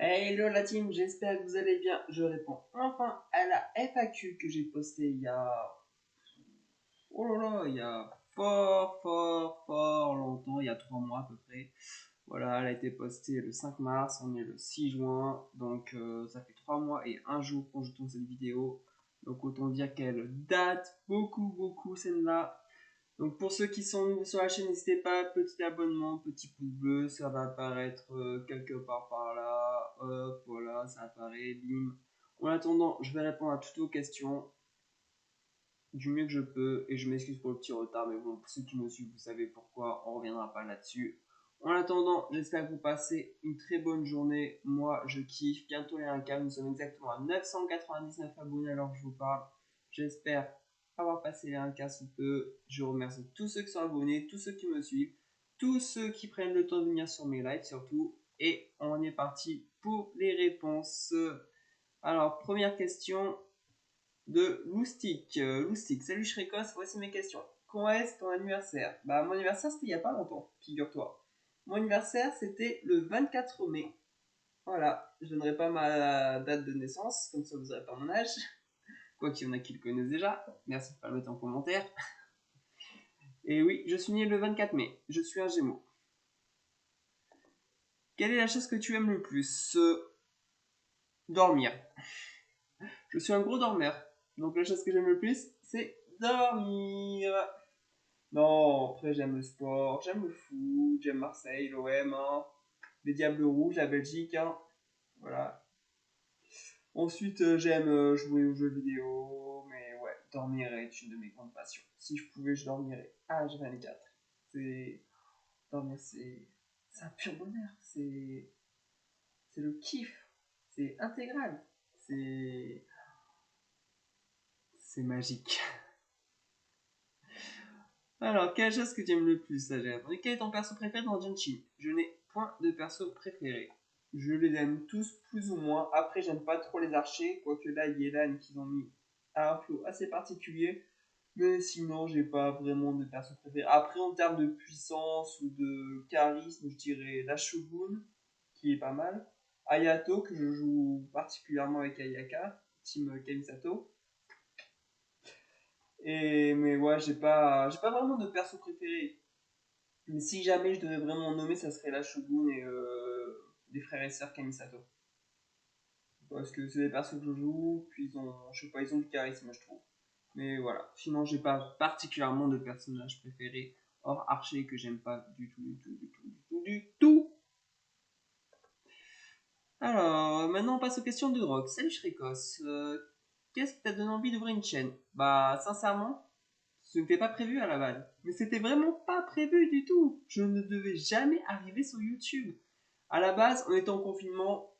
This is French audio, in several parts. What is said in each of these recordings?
Hello la team, j'espère que vous allez bien. Je réponds enfin à la FAQ que j'ai postée il y a... Oh là là, il y a fort longtemps, il y a 3 mois à peu près. Voilà, elle a été postée le 5 mars, on est le 6 juin, donc ça fait 3 mois et 1 jour quand je tourne cette vidéo. Donc autant dire qu'elle date beaucoup celle-là. Donc pour ceux qui sont nouveaux sur la chaîne, n'hésitez pas, petit abonnement, petit pouce bleu, ça va apparaître quelque part par là, hop, voilà, ça apparaît, bim. En attendant, je vais répondre à toutes vos questions du mieux que je peux et je m'excuse pour le petit retard, mais bon, pour ceux qui me suivent, vous savez pourquoi, on reviendra pas là-dessus. En attendant, j'espère que vous passez une très bonne journée. Moi, je kiffe. Bientôt les 1K, nous sommes exactement à 999 abonnés alors que je vous parle. J'espère avoir passé les 1K sous peu. Je remercie tous ceux qui sont abonnés, tous ceux qui me suivent, tous ceux qui prennent le temps de venir sur mes lives surtout. Et on est parti pour les réponses. Alors, première question de Loustic. Loustic, salut Shrekos, voici mes questions. Quand est-ce ton anniversaire? Bah, mon anniversaire c'était il n'y a pas longtemps, figure-toi. Mon anniversaire c'était le 24 mai. Voilà, je donnerai pas ma date de naissance, comme ça vous n'aurez pas mon âge. Quoi qu'il y en a qui le connaissent déjà. Merci de pas le mettre en commentaire. Et oui, je suis né le 24 mai. Je suis un Gémeaux. Quelle est la chose que tu aimes le plus? Dormir. Je suis un gros dormeur. Donc la chose que j'aime le plus, c'est dormir. Non, après j'aime le sport, j'aime le foot, j'aime Marseille, l'OM, hein, les Diables Rouges, la Belgique, hein, voilà. Ensuite, j'aime jouer aux jeux vidéo, mais ouais, dormir est une de mes grandes passions. Si je pouvais, je dormirais H24. C'est dormir, c'est un pur bonheur, c'est le kiff, c'est intégral, c'est magique. Alors, quelle chose que tu aimes le plus? Ça, j'ai répondu. Quel est ton perso préféré dans Genshin? Je n'ai point de perso préféré. Je les aime tous plus ou moins. Après, j'aime pas trop les archers, quoique là, Yelan qu'ils ont mis à un flow assez particulier. Mais sinon, j'ai pas vraiment de perso préféré. Après, en termes de puissance ou de charisme, je dirais la Shogun, qui est pas mal. Ayato, que je joue particulièrement avec Ayaka, team Kamisato. Mais ouais, j'ai pas vraiment de perso préféré. Mais si jamais je devais vraiment nommer, ça serait la Shogun et les frères et sœurs Kamisato. Parce que c'est des persos que je joue, puis je sais pas, ils ont du charisme, je trouve. Mais voilà, sinon j'ai pas particulièrement de personnage préféré, hors Archer que j'aime pas du tout. Alors, maintenant on passe aux questions de Rock. Salut Shrekos, qu'est-ce qui t'a donné envie d'ouvrir une chaîne? Bah, sincèrement, ce n'était pas prévu à la base. Mais c'était vraiment pas prévu du tout. Je ne devais jamais arriver sur YouTube. À la base, on était en confinement,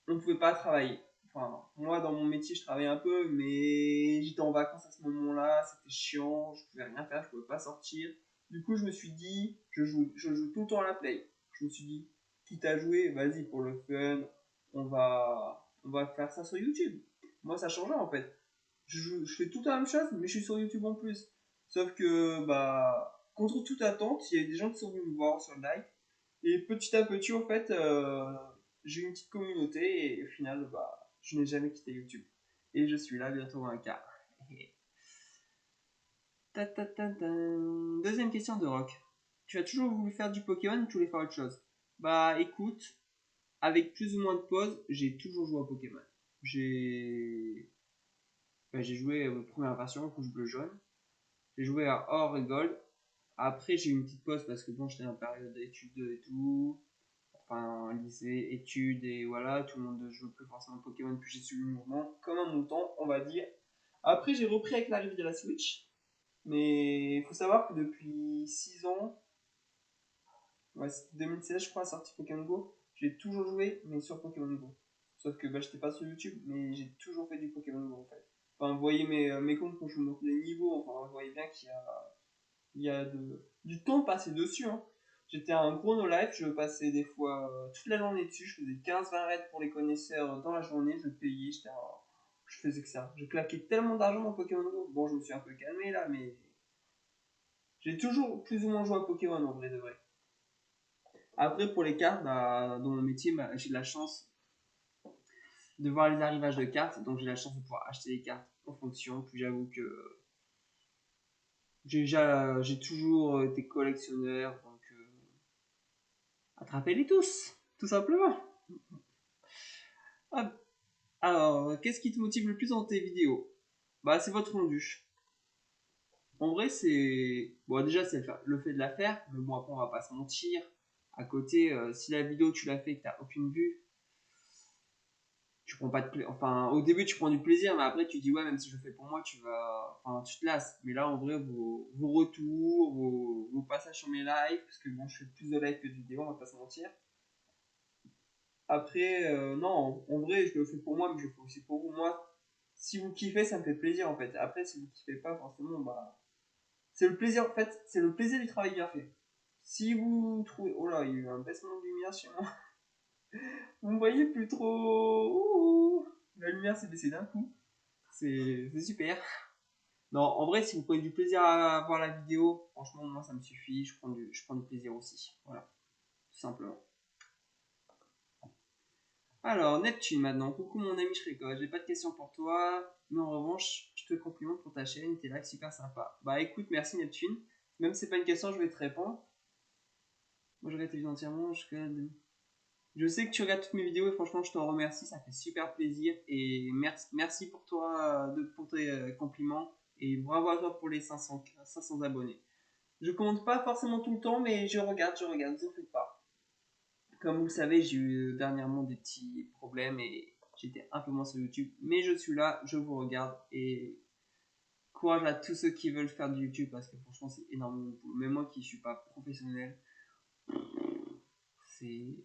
on ne pouvait pas travailler. Enfin, moi, dans mon métier, je travaillais un peu, mais j'étais en vacances à ce moment-là, c'était chiant, je pouvais rien faire, je pouvais pas sortir. Du coup, je me suis dit, je joue tout le temps à la play. Je me suis dit, quitte à jouer, vas-y, pour le fun, on va faire ça sur YouTube. Moi, ça changeait en fait. Je fais tout la même chose, mais je suis sur YouTube en plus. Sauf que, bah, contre toute attente, il y a des gens qui sont venus me voir sur le live. Et petit à petit, en fait, j'ai une petite communauté et au final, bah, je n'ai jamais quitté YouTube. Et je suis là bientôt à un quart. Deuxième question de Rock. Tu as toujours voulu faire du Pokémon ou tu voulais faire autre chose? Bah écoute, avec plus ou moins de pause, j'ai toujours joué à Pokémon. J'ai joué aux premières versions, rouge, bleu, jaune. J'ai joué à Or et Gold. Après, j'ai eu une petite pause parce que bon, j'étais en période d'études et tout. Enfin, lycée, études et voilà, tout le monde ne joue plus forcément Pokémon, puis j'ai suivi le mouvement comme un mouton, on va dire. Après, j'ai repris avec l'arrivée de la Switch, mais il faut savoir que depuis 6 ans, ouais, c'était 2016, je crois, sorti Pokémon Go, j'ai toujours joué, mais sur Pokémon Go. Sauf que bah, j'étais pas sur YouTube, mais j'ai toujours fait du Pokémon Go en fait. Enfin, vous voyez mes comptes quand je vous montre les niveaux, enfin, vous voyez bien qu'il y a du temps passé dessus, hein. J'étais un gros no life, je passais des fois toute la journée dessus, je faisais 15-20 raids pour les connaisseurs dans la journée, je payais, je faisais que ça. J'ai claqué tellement d'argent dans Pokémon Go. Bon, je me suis un peu calmé là, mais j'ai toujours plus ou moins joué à Pokémon en vrai de vrai. Après, pour les cartes, bah, dans mon métier, bah, j'ai de la chance. de voir les arrivages de cartes. Donc j'ai la chance de pouvoir acheter des cartes en fonction. Puis j'avoue que j'ai toujours été collectionneur. Donc attrapez-les tous, tout simplement. Ah, alors, qu'est-ce qui te motive le plus dans tes vidéos? Bah, c'est votre rendu. En vrai, c'est. Bon, déjà, c'est le fait de la faire, mais bon, après, on va pas se mentir. À côté, si la vidéo tu l'as fait et que t'as aucune vue, tu prends pas de plaisir. Enfin, au début, tu prends du plaisir, mais après, tu dis, ouais, même si je le fais pour moi, tu vas. Enfin, tu te lasses. Mais là, en vrai, vos retours, vos passages sur mes lives, parce que bon, je fais plus de lives que de vidéos, on va pas se mentir. Après, non, en vrai, je le fais pour moi, mais je le fais aussi pour vous. Moi, si vous kiffez, ça me fait plaisir en fait. Après, si vous kiffez pas, forcément, bah. C'est le plaisir, en fait, c'est le plaisir du travail bien fait. Si vous trouvez. Oh là, il y a eu un baissement de lumière chez moi. Vous me voyez plus trop. Ouh, la lumière s'est baissée d'un coup. C'est super. Non, en vrai, si vous prenez du plaisir à voir la vidéo, franchement, moi, ça me suffit. Je prends du plaisir aussi. Voilà, tout simplement. Alors, Neptune maintenant. Coucou mon ami Shreko, j'ai pas de questions pour toi, mais en revanche, je te complimente pour ta chaîne, t'es là, super sympa. Bah écoute, merci Neptune. Même si c'est pas une question, je vais te répondre. Moi je regarde tes vidéos entièrement, je sais que tu regardes toutes mes vidéos et franchement, je t'en remercie, ça fait super plaisir. Et merci pour toi, pour tes compliments. Et bravo à toi pour les 500 abonnés. Je commente pas forcément tout le temps, mais je regarde, vous en faites pas. Comme vous le savez, j'ai eu dernièrement des petits problèmes et j'étais un peu moins sur YouTube. Mais je suis là, je vous regarde et courage à tous ceux qui veulent faire du YouTube parce que franchement, c'est énormément de boulot. Même moi qui ne suis pas professionnel, c'est.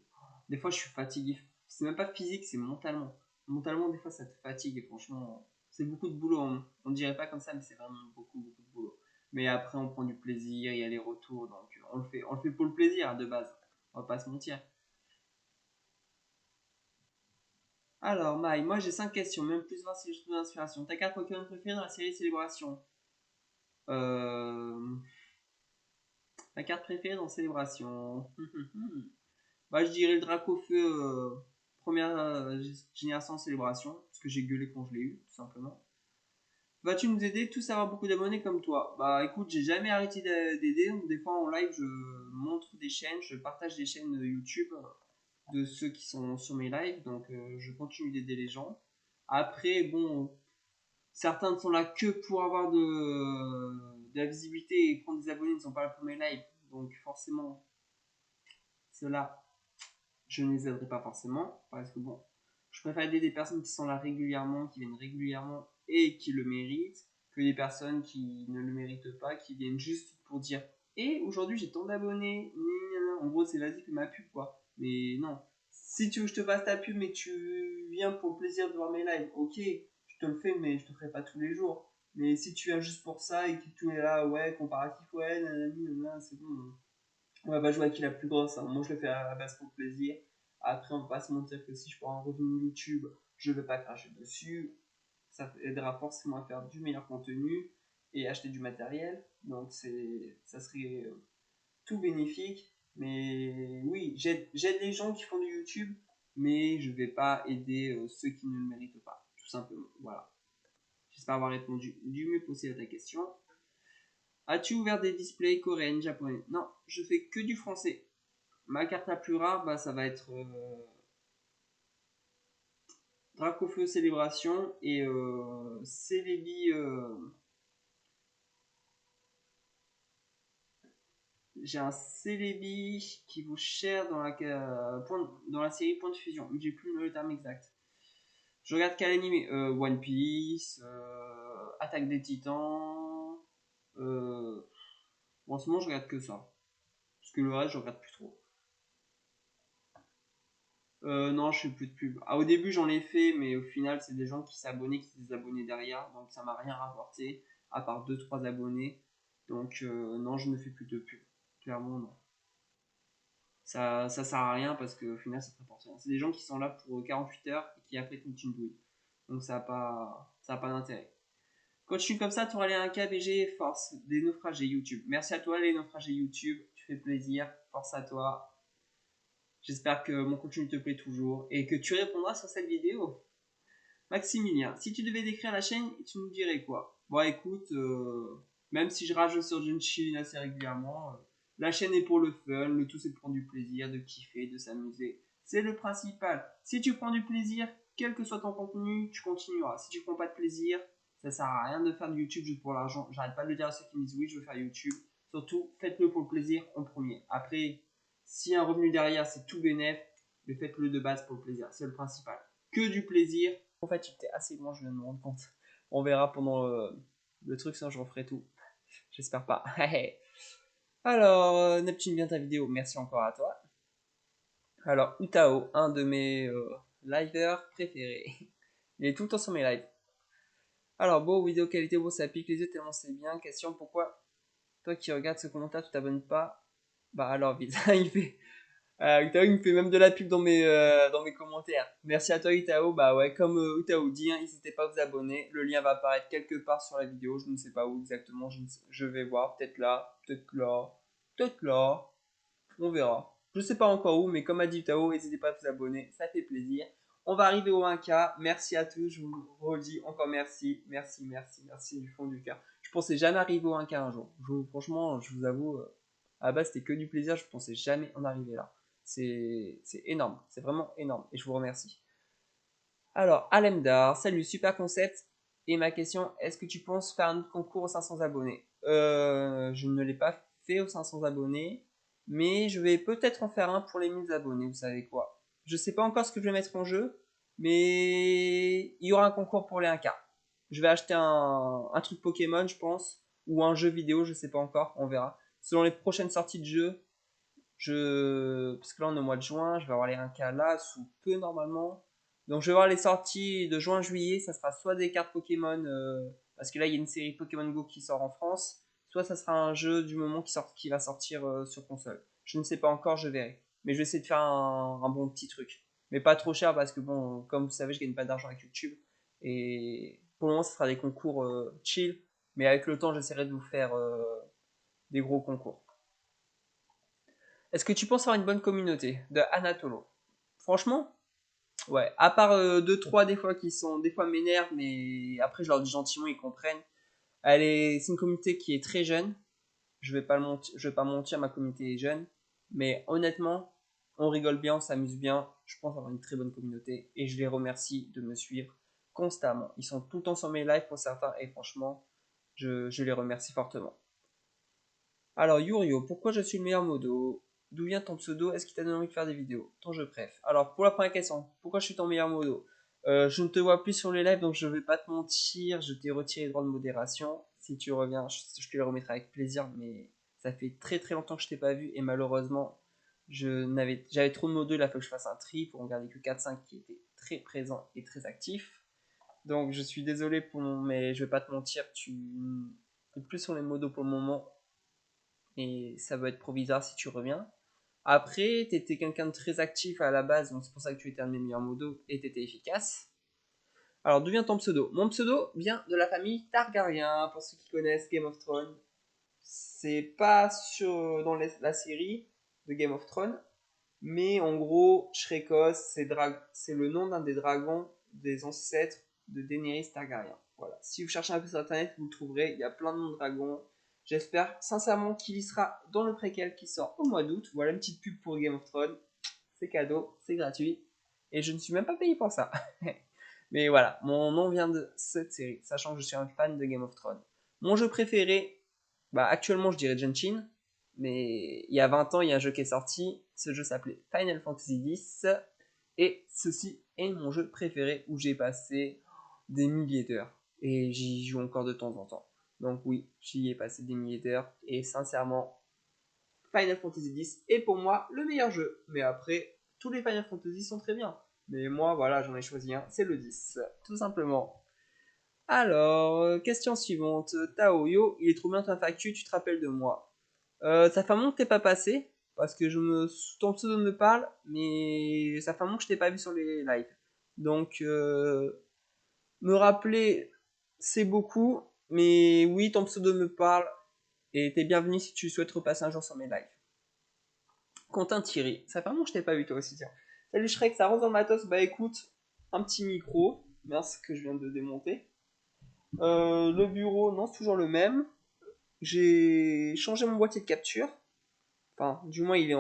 Des fois, je suis fatigué. C'est même pas physique, c'est mentalement. Mentalement, des fois, ça te fatigue et franchement, c'est beaucoup de boulot. On ne dirait pas comme ça, mais c'est vraiment beaucoup, beaucoup de boulot. Mais après, on prend du plaisir, il y a les retours, donc on le fait pour le plaisir de base. On va pas se mentir. Alors, Maï, moi j'ai 5 questions, même plus voir si je trouve l'inspiration. Ta carte Pokémon préférée dans la série Célébration? euh... Ta carte préférée dans Célébration? Bah, je dirais le Dracofeu première génération Célébration, parce que j'ai gueulé quand je l'ai eu, tout simplement. Vas-tu nous aider tous à avoir beaucoup d'abonnés comme toi? Bah écoute, j'ai jamais arrêté d'aider, donc des fois en live je montre des chaînes, je partage des chaînes YouTube de ceux qui sont sur mes lives, donc je continue d'aider les gens. Après, bon, certains ne sont là que pour avoir de la visibilité et prendre des abonnés, ils ne sont pas là pour mes lives. Donc forcément, ceux-là, je ne les aiderai pas forcément. Parce que bon, je préfère aider des personnes qui sont là régulièrement, qui viennent régulièrement et qui le méritent, que des personnes qui ne le méritent pas, qui viennent juste pour dire et aujourd'hui j'ai tant d'abonnés, en gros c'est vas-y fais ma pub quoi. Mais non, si tu veux que je te fasse ta pub mais que tu viens pour le plaisir de voir mes lives, ok, je te le fais mais je te ferai pas tous les jours. Mais si tu viens juste pour ça et que tu es là, ouais, comparatif, ouais, nanana, c'est bon. On va pas jouer à qui la plus grosse, hein. Moi je le fais à la base pour le plaisir. Après, on va pas se mentir que si je prends un revenu YouTube, je vais pas cracher dessus. Ça aidera forcément à faire du meilleur contenu et acheter du matériel. Donc ça serait tout bénéfique. Mais oui, j'aide les gens qui font du YouTube, mais je vais pas aider ceux qui ne le méritent pas, tout simplement. Voilà. J'espère avoir répondu du mieux possible à ta question. As-tu ouvert des displays coréennes, japonais? Non, je fais que du français. Ma carte la plus rare, bah, ça va être Dracofeu Célébration et Célébi. J'ai un Célébi qui vaut cher dans la série Point de Fusion. J'ai plus le terme exact. Je regarde quel animé? One Piece, Attaque des Titans. Euh, en ce moment, je regarde que ça. Parce que le reste, je regarde plus trop. Non, je fais plus de pub. Ah, au début, j'en ai fait, mais au final, c'est des gens qui s'abonnaient, qui se désabonnaient derrière. Donc, ça m'a rien rapporté, à part deux trois abonnés. Donc, non, je ne fais plus de pub. Clairement, non. Ça sert à rien parce qu'au final, ça te rapporte rien. C'est des gens qui sont là pour 48 heures et qui après continuent de douille. Donc, ça a pas d'intérêt. Continue comme ça, tu auras les 1K BG force des naufragés YouTube. Merci à toi, les naufragés YouTube. Tu fais plaisir. Force à toi. J'espère que mon contenu te plaît toujours et que tu répondras sur cette vidéo. Maximilien, si tu devais décrire la chaîne, tu nous dirais quoi? Bon, écoute, même si je rage sur Genshin assez régulièrement, la chaîne est pour le fun, le tout c'est de prendre du plaisir, de kiffer, de s'amuser. C'est le principal. Si tu prends du plaisir, quel que soit ton contenu, tu continueras. Si tu prends pas de plaisir, ça sert à rien de faire du YouTube juste pour l'argent. J'arrête pas de le dire à ceux qui me disent oui, je veux faire YouTube. Surtout, faites-le pour le plaisir en premier. Après, si un revenu derrière, c'est tout bénef, mais faites-le de base pour le plaisir. C'est le principal. Que du plaisir. En fait, j'étais assez loin, je viens de me rendre compte. On verra pendant le truc, sinon je referai tout. J'espère pas. Alors, Neptune, bien ta vidéo. Merci encore à toi. Alors, Utao, un de mes liveurs préférés. Il est tout le temps sur mes lives. Alors, beau, vidéo qualité, beau, ça pique les yeux tellement c'est bien. Question, pourquoi toi qui regardes ce commentaire, tu t'abonnes pas? Bah alors, vite, il fait... Utao, il me fait même de la pub dans mes commentaires. Merci à toi, Utao. Bah ouais, comme Utao dit, hein, n'hésitez pas à vous abonner. Le lien va apparaître quelque part sur la vidéo. Je ne sais pas où exactement. Je vais voir. Peut-être là, peut-être là, peut-être là. On verra. Je sais pas encore où, mais comme a dit Utao, n'hésitez pas à vous abonner. Ça fait plaisir. On va arriver au 1K. Merci à tous. Je vous redis encore merci. Merci, merci, merci du fond du cœur. Je pensais jamais arriver au 1K un jour. Franchement, je vous avoue, à la base, c'était que du plaisir. Je pensais jamais en arriver là. C'est énorme, c'est vraiment énorme et je vous remercie. Alors, Alemdar, salut, super concept. Et ma question, est-ce que tu penses faire un concours aux 500 abonnés? Je ne l'ai pas fait aux 500 abonnés, mais je vais peut-être en faire un pour les 1000 abonnés, vous savez quoi. Je sais pas encore ce que je vais mettre en jeu, mais il y aura un concours pour les 1K. Je vais acheter un truc Pokémon, je pense, ou un jeu vidéo, je sais pas encore, on verra. Selon les prochaines sorties de jeux, parce que là on est au mois de juin, je vais avoir les 1K là sous peu normalement. Donc je vais voir les sorties de juin-juillet, ça sera soit des cartes Pokémon, parce que là il y a une série Pokémon Go qui sort en France, soit ça sera un jeu du moment qui va sortir sur console. Je ne sais pas encore, je verrai. Mais je vais essayer de faire un bon petit truc. Mais pas trop cher parce que bon, comme vous savez, je gagne pas d'argent avec YouTube. Et pour le moment, ce sera des concours chill. Mais avec le temps, j'essaierai de vous faire des gros concours. Est-ce que tu penses avoir une bonne communauté de Anatolo? Franchement, ouais. À part 2-3 des fois qui sont des fois m'énervent, mais après je leur dis gentiment, ils comprennent. C'est une communauté qui est très jeune. Je vais pas mentir, ma communauté est jeune, mais honnêtement, on rigole bien, on s'amuse bien. Je pense avoir une très bonne communauté et je les remercie de me suivre constamment. Ils sont tout le temps sur mes lives pour certains et franchement, je les remercie fortement. Alors Yurio, pourquoi je suis le meilleur modo? D'où vient ton pseudo? Est-ce qu'il t'a donné envie de faire des vidéos? Ton jeu préf. Alors pour la première question, pourquoi je suis ton meilleur modo? Je ne te vois plus sur les lives donc je vais pas te mentir, je t'ai retiré les droits de modération. Si tu reviens, je te les remettrai avec plaisir, mais ça fait très très longtemps que je t'ai pas vu et malheureusement j'avais trop de modos, il a fallu que je fasse un tri pour en garder que 4-5 qui étaient très présents et très actifs. Donc je suis désolé mais je vais pas te mentir, tu es plus sur les modos pour le moment et ça va être provisoire si tu reviens. Après, tu étais quelqu'un de très actif à la base, donc c'est pour ça que tu étais un de mes meilleurs modos et tu étais efficace. Alors, d'où vient ton pseudo? Mon pseudo vient de la famille Targaryen, pour ceux qui connaissent Game of Thrones. C'est pas dans la série de Game of Thrones, mais en gros, Shrekos, c'est le nom d'un des dragons des ancêtres de Daenerys Targaryen. Voilà. Si vous cherchez un peu sur internet, vous le trouverez. Il y a plein de noms de dragons. J'espère sincèrement qu'il y sera dans le préquel qui sort au mois d'août. Voilà une petite pub pour Game of Thrones. C'est cadeau, c'est gratuit. Et je ne suis même pas payé pour ça. Mais voilà, mon nom vient de cette série, sachant que je suis un fan de Game of Thrones. Mon jeu préféré, bah actuellement je dirais Genshin, mais il y a 20 ans, il y a un jeu qui est sorti. Ce jeu s'appelait Final Fantasy X. Et ceci est mon jeu préféré où j'ai passé des milliers d'heures. Et j'y joue encore de temps en temps. Donc oui, j'y ai passé des milliers d'heures. Et sincèrement, Final Fantasy X est pour moi le meilleur jeu. Mais après, tous les Final Fantasy sont très bien. Mais moi, voilà, j'en ai choisi un, c'est le 10. Tout simplement. Alors, question suivante. Taoyo, il est trop bien ta facture, tu te rappelles de moi. Ça fait un moment que t'es pas passé, parce que ton pseudo me parle, mais ça fait un moment que je t'ai pas vu sur les lives. Donc, me rappeler, c'est beaucoup, mais oui, ton pseudo me parle, et t'es bienvenu si tu souhaites repasser un jour sur mes lives. Quentin Thierry, ça fait un moment que je t'ai pas vu toi aussi, tiens. Salut Shrek, ça rentre dans le matos, bah écoute, un petit micro, Merci que je viens de démonter. Le bureau, non, c'est toujours le même. J'ai changé mon boîtier de capture. Enfin, du moins, il est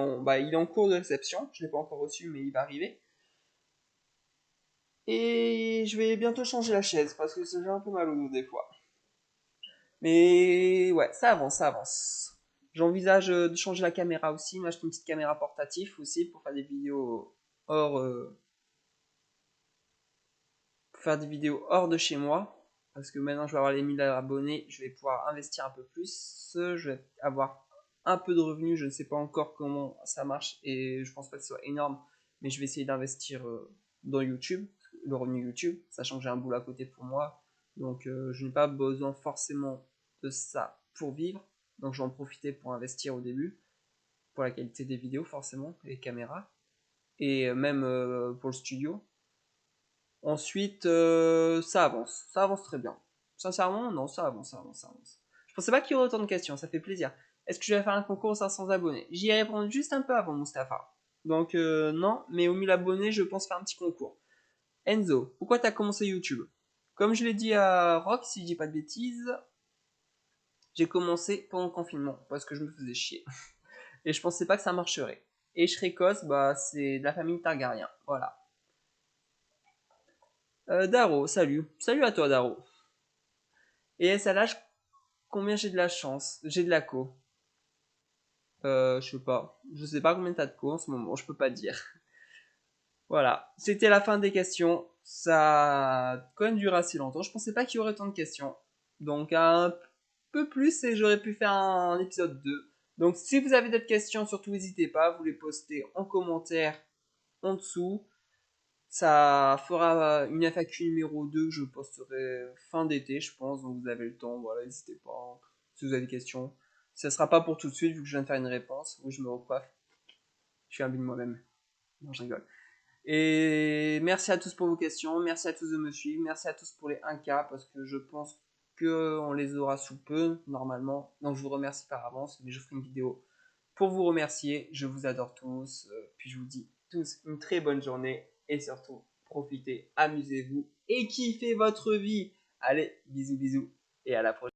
en cours de réception. Je ne l'ai pas encore reçu, mais il va arriver. Et je vais bientôt changer la chaise parce que j'ai un peu mal au dos des fois. Mais ouais, ça avance, ça avance. J'envisage de changer la caméra aussi, m'acheter une petite caméra portative aussi pour faire des vidéos hors, hors de chez moi. Parce que maintenant je vais avoir les 1000 abonnés, je vais pouvoir investir un peu plus. Je vais avoir un peu de revenus, je ne sais pas encore comment ça marche et je pense pas que ce soit énorme, mais je vais essayer d'investir dans YouTube, le revenu YouTube, sachant que j'ai un boulot à côté pour moi. Donc je n'ai pas besoin forcément de ça pour vivre. Donc je vais en profiter pour investir au début, pour la qualité des vidéos forcément, les caméras, et même pour le studio. Ensuite, ça avance très bien. Sincèrement, non, ça avance, ça avance, ça avance. Je pensais pas qu'il y aurait autant de questions, ça fait plaisir. Est-ce que je vais faire un concours aux 500 abonnés? J'y ai répondu juste un peu avant, Mustapha. Donc, non, mais aux 1000 abonnés, je pense faire un petit concours. Enzo, pourquoi t'as commencé YouTube? Comme je l'ai dit à Rock, si je dis pas de bêtises, j'ai commencé pendant le confinement, parce que je me faisais chier. Et je pensais pas que ça marcherait. Et Shrekos, bah, c'est de la famille Targaryen. Voilà. Daro, salut. Salut à toi, Daro. Et SLH, combien j'ai de la chance? J'ai de la co. Je sais pas. Je sais pas combien t'as de co en ce moment, je peux pas te dire. Voilà, c'était la fin des questions. Ça a quand même duré assez longtemps. Je pensais pas qu'il y aurait tant de questions. Donc un peu plus et j'aurais pu faire un épisode 2. Donc si vous avez d'autres questions, surtout n'hésitez pas, vous les postez en commentaire en dessous. Ça fera une FAQ numéro 2 que je posterai fin d'été, je pense. Donc vous avez le temps, voilà, n'hésitez pas si vous avez des questions. Ça sera pas pour tout de suite vu que je viens de faire une réponse. Oui, je me recoiffe. Je suis un de moi-même. Non, je rigole. Et merci à tous pour vos questions. Merci à tous de me suivre. Merci à tous pour les 1K parce que je pense qu'on les aura sous peu, normalement. Donc je vous remercie par avance. Mais je ferai une vidéo pour vous remercier. Je vous adore tous. Puis je vous dis tous une très bonne journée. Et surtout, profitez, amusez-vous et kiffez votre vie. Allez, bisous, bisous. Et à la prochaine.